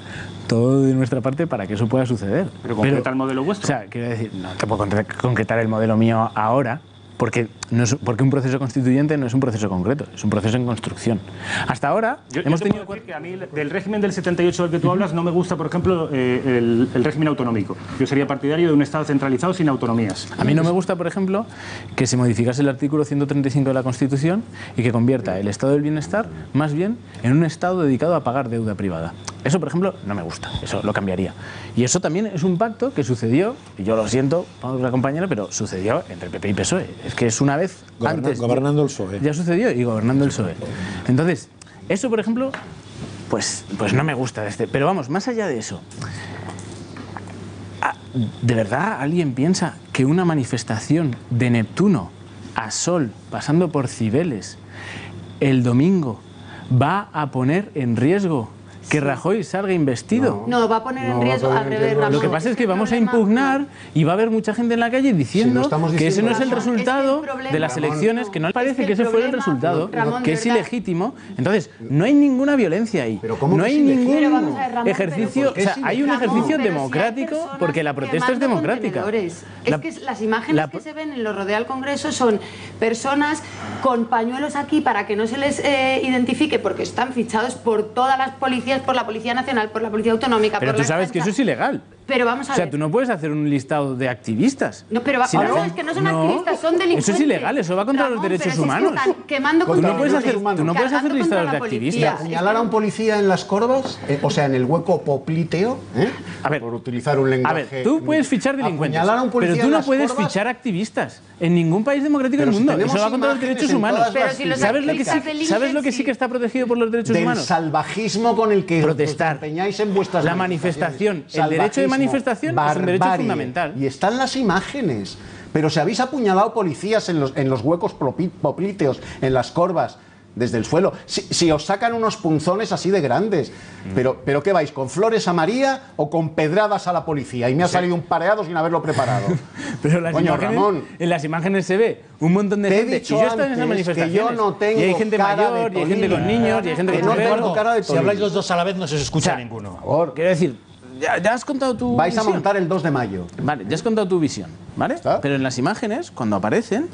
todo de nuestra parte para que eso pueda suceder. ¿Pero concreta el modelo vuestro? O sea, quiero decir, no te puedo concretar el modelo mío ahora, porque un proceso constituyente no es un proceso concreto, es un proceso en construcción. Hasta ahora hemos tenido que a mí del régimen del 78 del que tú hablas no me gusta, por ejemplo, el régimen autonómico. Yo sería partidario de un Estado centralizado sin autonomías. A mí no me gusta, por ejemplo, que se modificase el artículo 135 de la Constitución y que convierta el Estado del bienestar más bien en un Estado dedicado a pagar deuda privada. Eso, por ejemplo, no me gusta, eso lo cambiaría. Y eso también es un pacto que sucedió, y yo lo siento, vamos a compañero, pero sucedió entre PP y PSOE. Es que es una vez antes... Gobernando el PSOE. Ya sucedió, y gobernando el PSOE. Entonces, eso, por ejemplo, pues no me gusta Pero vamos, más allá de eso, ¿de verdad alguien piensa que una manifestación de Neptuno a Sol, pasando por Cibeles, el domingo, va a poner en riesgo que Rajoy salga investido? No, va a poner en riesgo al revés, Ramón. Lo que pasa es que vamos a impugnar y va a haber mucha gente en la calle diciendo que ese no es el resultado de las elecciones, que no parece que ese fuera el resultado, que es ilegítimo. Entonces, no hay ninguna violencia ahí. No hay ningún ejercicio, o sea, hay un ejercicio democrático porque la protesta es democrática. Es que las imágenes que se ven en los rodeos del Congreso son personas con pañuelos aquí para que no se les identifique porque están fichados por todas las policías, por la Policía Nacional, por la Policía Autonómica. Pero tú sabes que eso es ilegal. Pero vamos a ver. O sea, tú no puedes hacer un listado de activistas. No, pero es que no son activistas, son delincuentes. Eso es ilegal, eso va contra los derechos humanos. Es que están quemando contra tú no puedes hacer listados de activistas. ¿Apuñalar a un policía en las corvas? O sea, en el hueco popliteo, a ver, por utilizar un lenguaje... A ver, tú puedes fichar delincuentes, pero tú no puedes fichar activistas en ningún país democrático del mundo. Eso va contra los derechos humanos. ¿Sabes lo que sí que está protegido por los derechos humanos? Del salvajismo con el que protestar. Empeñáis en vuestras la manifestación, el derecho de manifestación es un derecho fundamental. Y están las imágenes. Pero si habéis apuñalado policías en los huecos poplíteos, en las corvas, desde el suelo, si os sacan unos punzones así de grandes, pero ¿qué vais? ¿Con flores a María o con pedradas a la policía? Y me ha salido un pareado sin haberlo preparado. Pero Ramón, en las imágenes se ve un montón de gente. Y yo he estado en esas manifestaciones. Yo no tengo y hay gente mayor, y hay gente con niños, y hay gente no tengo cara de Si habláis los dos a la vez no se os escucha ninguno. Por favor, quiero decir, ya has contado tu Vais visión. a montar el 2 de mayo. Vale, ya has contado tu visión, ¿vale? Pero en las imágenes, cuando aparecen,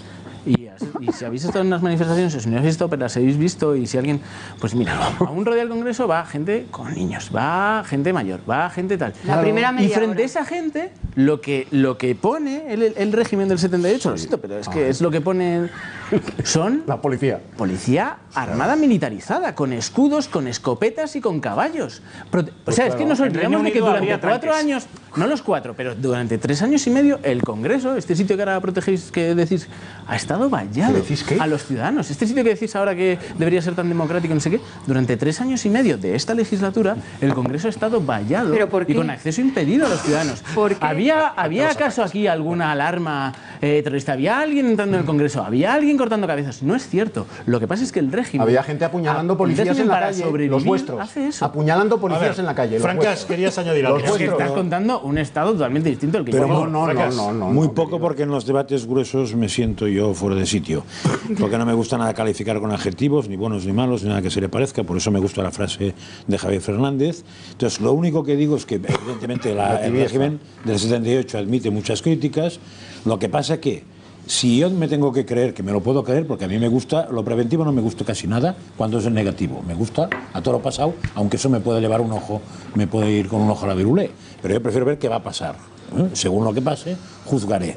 y si habéis estado en unas manifestaciones, o si no habéis estado, pero las habéis visto, y si alguien... Pues mira, a un rodeo del Congreso va gente con niños, va gente mayor, va gente tal. La primera media y frente hora. a esa gente, lo que pone el régimen del 78, lo siento, pero es que es lo que pone... Son... La policía. Policía armada militarizada, con escudos, con escopetas y con caballos. O sea, es que nos olvidamos de que durante 4 años, no los 4, pero durante 3 años y medio, el Congreso, este sitio que ahora protegéis, que decís, ha estado vallado a los ciudadanos. Este sitio que decís ahora que debería ser tan democrático, no sé qué, durante 3 años y medio de esta legislatura, el Congreso ha estado vallado y con acceso impedido a los ciudadanos. ¿Había acaso aquí alguna alarma terrorista? ¿Había alguien entrando en el Congreso? ¿Había alguien cortando cabezas? No es cierto. Lo que pasa es que el régimen... Había gente apuñalando policías en la calle, los vuestros. Hace eso. Apuñalando policías en la calle. Francas, querías añadir algo. Es que estás contando un estado totalmente distinto al que Pero yo. no, muy poco, porque en los debates gruesos me siento yo fuera de sitio. Porque no me gusta nada calificar con adjetivos, ni buenos ni malos, ni nada que se le parezca. Por eso me gusta la frase de Javier Fernández. Entonces, lo único que digo es que, evidentemente, el régimen del 78 admite muchas críticas. Lo que pasa que, si yo me tengo que creer, que me lo puedo creer, porque a mí me gusta, lo preventivo no me gusta casi nada cuando es el negativo. Me gusta a todo lo pasado, aunque eso me puede llevar un ojo, me puede ir con un ojo a la virulé. Pero yo prefiero ver qué va a pasar. Según lo que pase, juzgaré.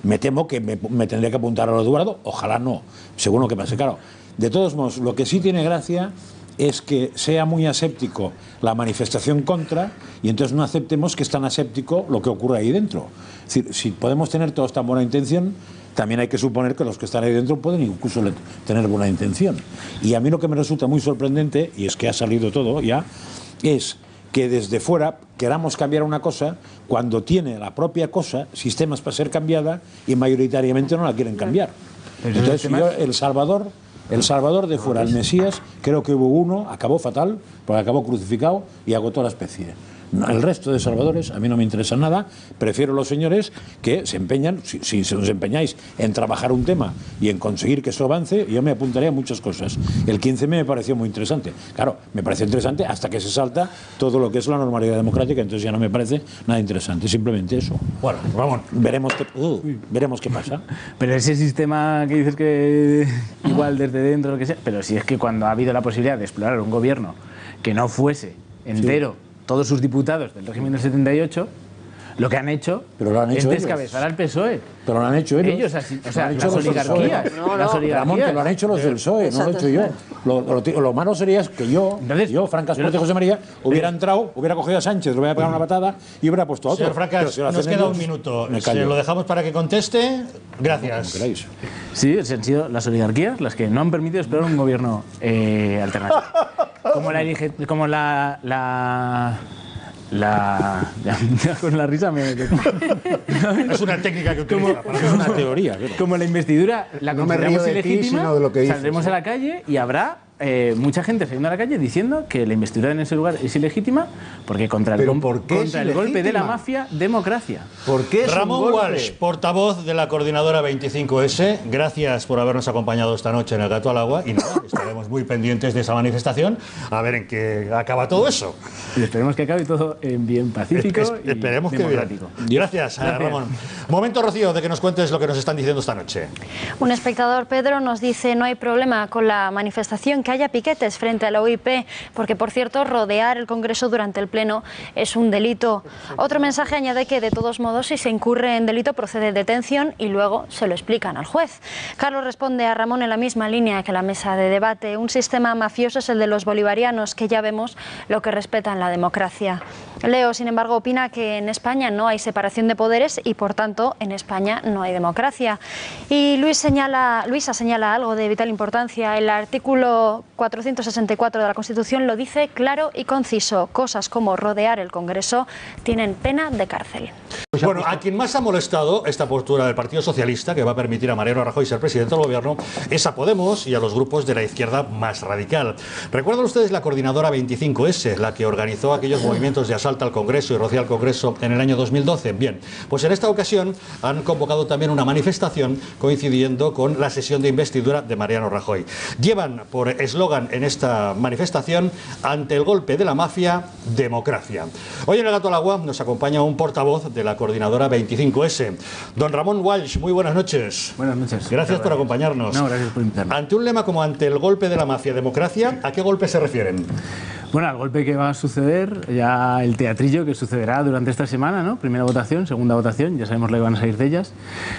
Me temo que me tendría que apuntar a lo Eduardo, ojalá no, según lo que pase. Claro, de todos modos, lo que sí tiene gracia es que sea muy aséptico la manifestación contra, y entonces no aceptemos que es tan aséptico lo que ocurre ahí dentro. Es decir, si podemos tener todos tan buena intención, también hay que suponer que los que están ahí dentro pueden incluso tener buena intención. Y a mí lo que me resulta muy sorprendente, y es que ha salido todo ya, es que desde fuera queramos cambiar una cosa cuando tiene la propia cosa sistemas para ser cambiada y mayoritariamente no la quieren cambiar. Entonces yo, El Salvador de fuera, el Mesías, creo que hubo uno, acabó fatal, porque acabó crucificado y agotó la especie. El resto de salvadores a mí no me interesa nada, prefiero los señores que se empeñan, si os empeñáis en trabajar un tema y en conseguir que eso avance, yo me apuntaría a muchas cosas. El 15M me pareció muy interesante. Claro, me parece interesante hasta que se salta todo lo que es la normalidad democrática, entonces ya no me parece nada interesante, simplemente eso. Bueno, vamos. Veremos qué pasa. Pero ese sistema que dices que igual desde dentro, lo que sea, pero si es que cuando ha habido la posibilidad de explorar un gobierno que no fuese entero, todos sus diputados del régimen del 78, lo que han hecho, es descabezar al PSOE. Pero lo han hecho ellos. O sea, las oligarquías. Ramón, que lo han hecho los del PSOE, no lo he hecho yo. Lo malo sería que yo, Francas Puente José María, hubiera entrado, hubiera cogido a Sánchez, le hubiera pegado una patada y hubiera puesto a otro. Señor Francas, nos queda un minuto. Se lo dejamos para que conteste. Gracias. Sí, han sido las oligarquías las que no han permitido explorar un gobierno alternativo. con la risa me... Es una técnica que utiliza para hacer una teoría. Como la investidura la consideramos ilegítima, sino de lo que dices, saldremos a la calle y habrá mucha gente saliendo a la calle diciendo que la investidura en ese lugar es ilegítima porque contra el golpe de la mafia, democracia. ¿Por qué es Ramón un golpe? Walsh, portavoz de la coordinadora 25S, gracias por habernos acompañado esta noche en El Gato al Agua y nada, estaremos muy pendientes de esa manifestación a ver en qué acaba todo eso. Y esperemos que acabe todo en bien pacífico y esperemos que democrático. bien. Gracias, Ramón. Momento, Rocío, de que nos cuentes lo que nos están diciendo esta noche. Un espectador, Pedro, nos dice: no hay problema con la manifestación, que haya piquetes frente a la OIP, porque, por cierto, rodear el Congreso durante el Pleno es un delito. Otro mensaje añade que, de todos modos, si se incurre en delito, procede detención y luego se lo explican al juez. Carlos responde a Ramón en la misma línea que la mesa de debate. Un sistema mafioso es el de los bolivarianos, que ya vemos lo que respetan la democracia. Leo, sin embargo, opina que en España no hay separación de poderes y, por tanto, en España no hay democracia. Y Luisa señala algo de vital importancia. El artículo 464 de la Constitución lo dice claro y conciso. Cosas como rodear el Congreso tienen pena de cárcel. Bueno, a quien más ha molestado esta postura del Partido Socialista, que va a permitir a Mariano Rajoy ser presidente del Gobierno, es a Podemos y a los grupos de la izquierda más radical. ¿Recuerdan ustedes la coordinadora 25S, la que organizó aquellos movimientos de asalto al Congreso y rocío al Congreso en el año 2012? Bien, pues en esta ocasión han convocado también una manifestación coincidiendo con la sesión de investidura de Mariano Rajoy. Llevan por eslogan en esta manifestación: ante el golpe de la mafia, democracia. Hoy en El Gato al Agua nos acompaña un portavoz de la coordinadora 25S, don Ramón Walsh. Muy buenas noches. Buenas noches. Gracias por acompañarnos. No, gracias por invitarme. Ante un lema como ante el golpe de la mafia, democracia, ¿a qué golpe se refieren? Bueno, al golpe que va a suceder, ya el teatrillo que sucederá durante esta semana, ¿no? Primera votación, segunda votación, ya sabemos lo que van a salir de ellas.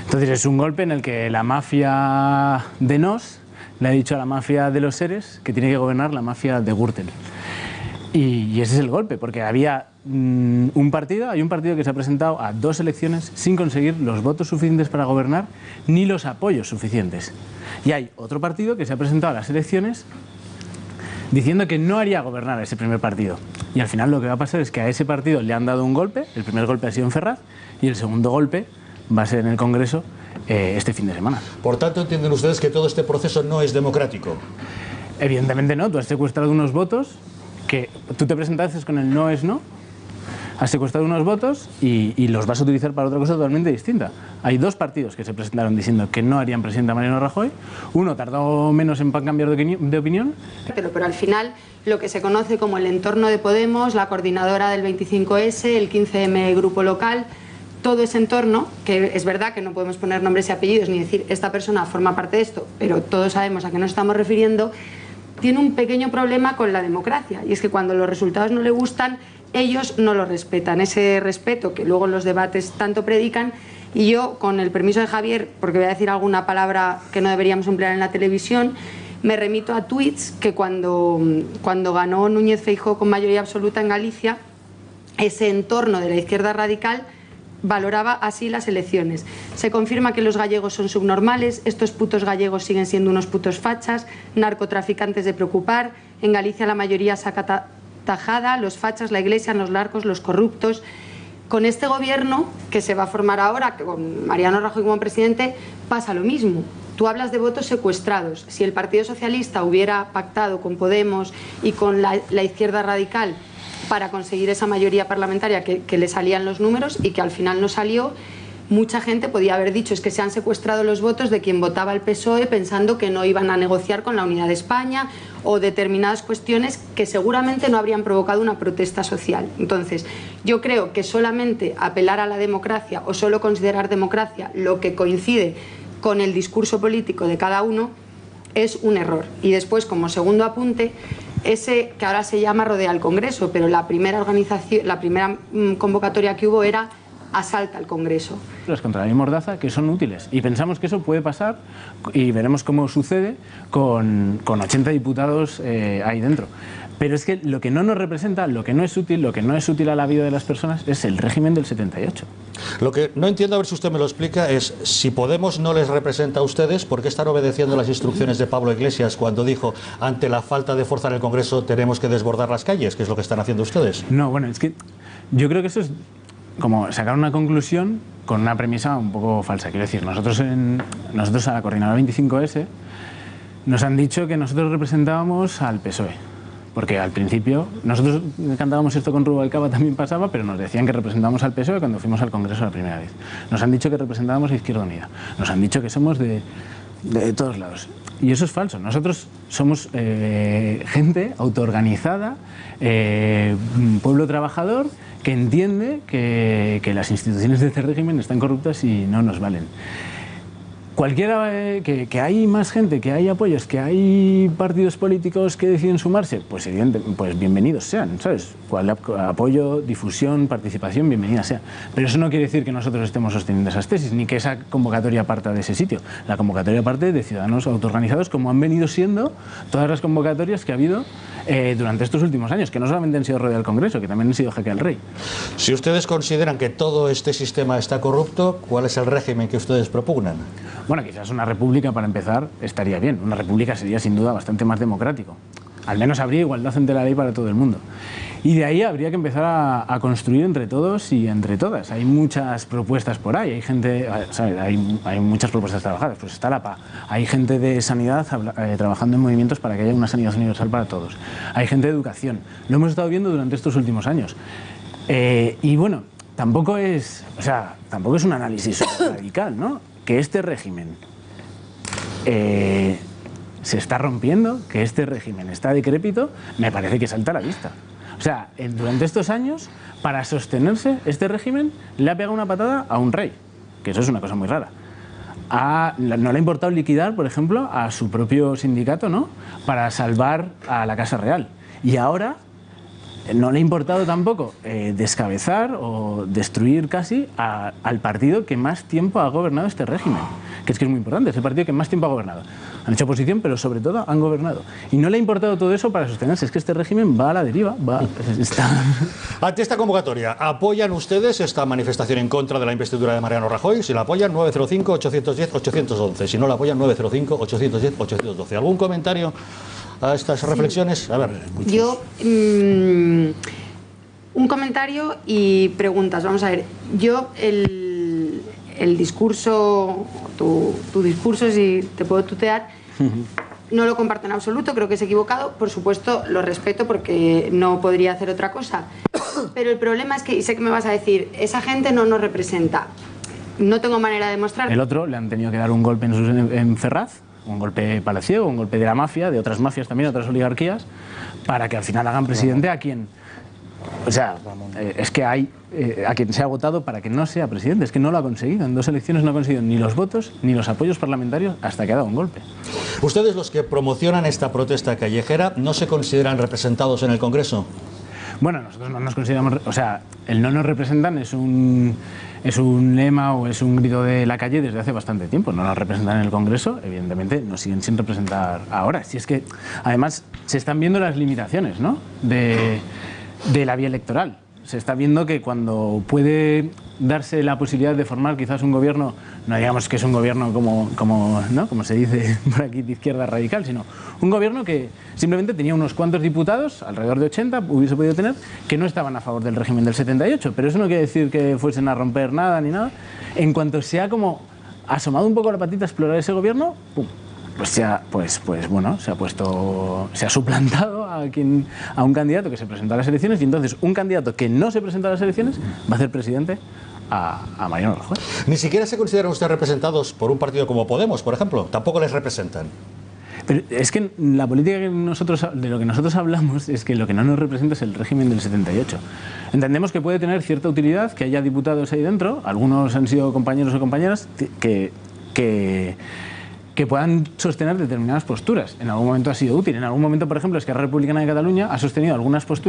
Entonces es un golpe en el que la mafia de Nos le ha dicho a la mafia de los seres que tiene que gobernar la mafia de Gürtel. Y ese es el golpe, porque había hay un partido que se ha presentado a 2 elecciones sin conseguir los votos suficientes para gobernar ni los apoyos suficientes. Y hay otro partido que se ha presentado a las elecciones diciendo que no haría gobernar a ese primer partido. Y al final lo que va a pasar es que a ese partido le han dado un golpe. El primer golpe ha sido en Ferraz y el segundo golpe va a ser en el Congreso este fin de semana. Por tanto, ¿entienden ustedes que todo este proceso no es democrático? Evidentemente no. Tú has secuestrado unos votos que tú te presentaste con el no es no. Has secuestrado unos votos y los vas a utilizar para otra cosa totalmente distinta. Hay 2 partidos que se presentaron diciendo que no harían presidente a Mariano Rajoy. Uno tardó menos en cambiar de opinión. Pero al final, lo que se conoce como el entorno de Podemos, la coordinadora del 25S, el 15M grupo local, todo ese entorno, que es verdad que no podemos poner nombres y apellidos ni decir esta persona forma parte de esto, pero todos sabemos a qué nos estamos refiriendo, tiene un pequeño problema con la democracia, y es que cuando los resultados no le gustan, ellos no lo respetan, ese respeto que luego en los debates tanto predican. Y yo, con el permiso de Javier, porque voy a decir alguna palabra que no deberíamos emplear en la televisión, me remito a tweets que cuando ganó Núñez Feijóo con mayoría absoluta en Galicia, ese entorno de la izquierda radical valoraba así las elecciones. Se confirma que los gallegos son subnormales, estos putos gallegos siguen siendo unos putos fachas, narcotraficantes de preocupar, en Galicia la mayoría saca tajada, los fachas, la iglesia, los narcos, los corruptos. Con este gobierno que se va a formar ahora, con Mariano Rajoy como presidente, pasa lo mismo. Tú hablas de votos secuestrados. Si el Partido Socialista hubiera pactado con Podemos y con la izquierda radical para conseguir esa mayoría parlamentaria que le salían los números y que al final no salió, mucha gente podía haber dicho es que se han secuestrado los votos de quien votaba el PSOE pensando que no iban a negociar con la unidad de España o determinadas cuestiones que seguramente no habrían provocado una protesta social. Entonces, yo creo que solamente apelar a la democracia o solo considerar democracia lo que coincide con el discurso político de cada uno es un error. Y después, como segundo apunte, ese que ahora se llama Rodea al Congreso, pero la primera organización, la primera convocatoria que hubo era asalta al Congreso. Contra la ley Mordaza que son útiles y pensamos que eso puede pasar y veremos cómo sucede con 80 diputados ahí dentro. Pero es que lo que no nos representa, lo que no es útil a la vida de las personas es el régimen del 78. Lo que no entiendo, a ver si usted me lo explica, es si Podemos no les representa a ustedes, ¿por qué están obedeciendo las instrucciones de Pablo Iglesias cuando dijo ante la falta de fuerza en el Congreso tenemos que desbordar las calles, que es lo que están haciendo ustedes? No, bueno, es que yo creo que eso es como sacar una conclusión con una premisa un poco falsa. Quiero decir, nosotros a la Coordinadora 25S nos han dicho que nosotros representábamos al PSOE. Porque al principio, nosotros cantábamos esto con Rubalcaba, también pasaba, pero nos decían que representábamos al PSOE cuando fuimos al Congreso la primera vez. Nos han dicho que representábamos a Izquierda Unida. Nos han dicho que somos de todos lados. Y eso es falso. Nosotros somos gente autoorganizada, pueblo trabajador, que entiende que las instituciones de este régimen están corruptas y no nos valen. Cualquiera que hay más gente, que hay apoyos, que hay partidos políticos que deciden sumarse, pues pues bienvenidos sean, ¿sabes? Apoyo, difusión, participación, bienvenida sea. Pero eso no quiere decir que nosotros estemos sosteniendo esas tesis, ni que esa convocatoria parta de ese sitio. La convocatoria parte de ciudadanos autoorganizados, como han venido siendo todas las convocatorias que ha habido durante estos últimos años, que no solamente han sido Rueda del Congreso, que también han sido Jaque al Rey. Si ustedes consideran que todo este sistema está corrupto, ¿cuál es el régimen que ustedes propugnan? Bueno, quizás una república, para empezar, estaría bien. Una república sería, sin duda, bastante más democrático. Al menos habría igualdad ante la ley para todo el mundo. Y de ahí habría que empezar a construir entre todos y entre todas. Hay muchas propuestas por ahí, hay gente, ¿sabes? Hay muchas propuestas trabajadas. Pues está la PA. Hay gente de sanidad trabajando en movimientos para que haya una sanidad universal para todos. Hay gente de educación. Lo hemos estado viendo durante estos últimos años. Y bueno, tampoco es un análisis radical, ¿no? Que este régimen se está rompiendo, que este régimen está decrépito, me parece que salta a la vista. O sea, durante estos años, para sostenerse, este régimen le ha pegado una patada a un rey, que eso es una cosa muy rara. No le ha importado liquidar, por ejemplo, a su propio sindicato, ¿no?, para salvar a la Casa Real. Y ahora no le ha importado tampoco descabezar o destruir casi al partido que más tiempo ha gobernado este régimen, que es muy importante, es el partido que más tiempo ha gobernado. Han hecho oposición, pero sobre todo han gobernado. Y no le ha importado todo eso para sostenerse, es que este régimen va a la deriva, Ante esta convocatoria, ¿apoyan ustedes esta manifestación en contra de la investidura de Mariano Rajoy? Si la apoyan, 905-810-811. Si no la apoyan, 905-810-812. ¿Algún comentario a estas reflexiones? A ver. Yo, un comentario y preguntas. Vamos a ver, yo el discurso, tu discurso, si te puedo tutear, no lo comparto en absoluto, creo que es equivocado. Por supuesto, lo respeto porque no podría hacer otra cosa. Pero el problema es que, y sé que me vas a decir, esa gente no nos representa. No tengo manera de demostrar. El otro le han tenido que dar un golpe en Ferraz, un golpe palaciego, un golpe de la mafia, de otras mafias también, otras oligarquías, para que al final hagan presidente a quien... O sea, es que hay a quien se ha votado para que no sea presidente, es que no lo ha conseguido. En 2 elecciones no ha conseguido ni los votos ni los apoyos parlamentarios hasta que ha dado un golpe. ¿Ustedes, los que promocionan esta protesta callejera, no se consideran representados en el Congreso? Bueno, nosotros no nos consideramos... O sea, el no nos representan es un lema o es un grito de la calle desde hace bastante tiempo. No nos representan en el Congreso, evidentemente nos siguen sin representar ahora. Si es que, además, se están viendo las limitaciones, ¿no?, de la vía electoral. Se está viendo que cuando puede darse la posibilidad de formar quizás un gobierno, no digamos que es un gobierno como se dice por aquí de izquierda radical, sino un gobierno que simplemente tenía unos cuantos diputados, alrededor de 80 hubiese podido tener, que no estaban a favor del régimen del 78, pero eso no quiere decir que fuesen a romper nada ni nada. En cuanto se ha como asomado un poco la patita a explorar ese gobierno, ¡pum!, pues se ha suplantado a un candidato que se presentó a las elecciones, y entonces un candidato que no se presentó a las elecciones va a ser presidente a Mariano Rajoy. Ni siquiera se consideran ustedes representados por un partido como Podemos, por ejemplo. Tampoco les representan. Pero es que la política de lo que nosotros hablamos es que lo que no nos representa es el régimen del 78. Entendemos que puede tener cierta utilidad que haya diputados ahí dentro, algunos han sido compañeros o compañeras que puedan sostener determinadas posturas. En algún momento ha sido útil. En algún momento, por ejemplo, Esquerra Republicana de Cataluña ha sostenido algunas posturas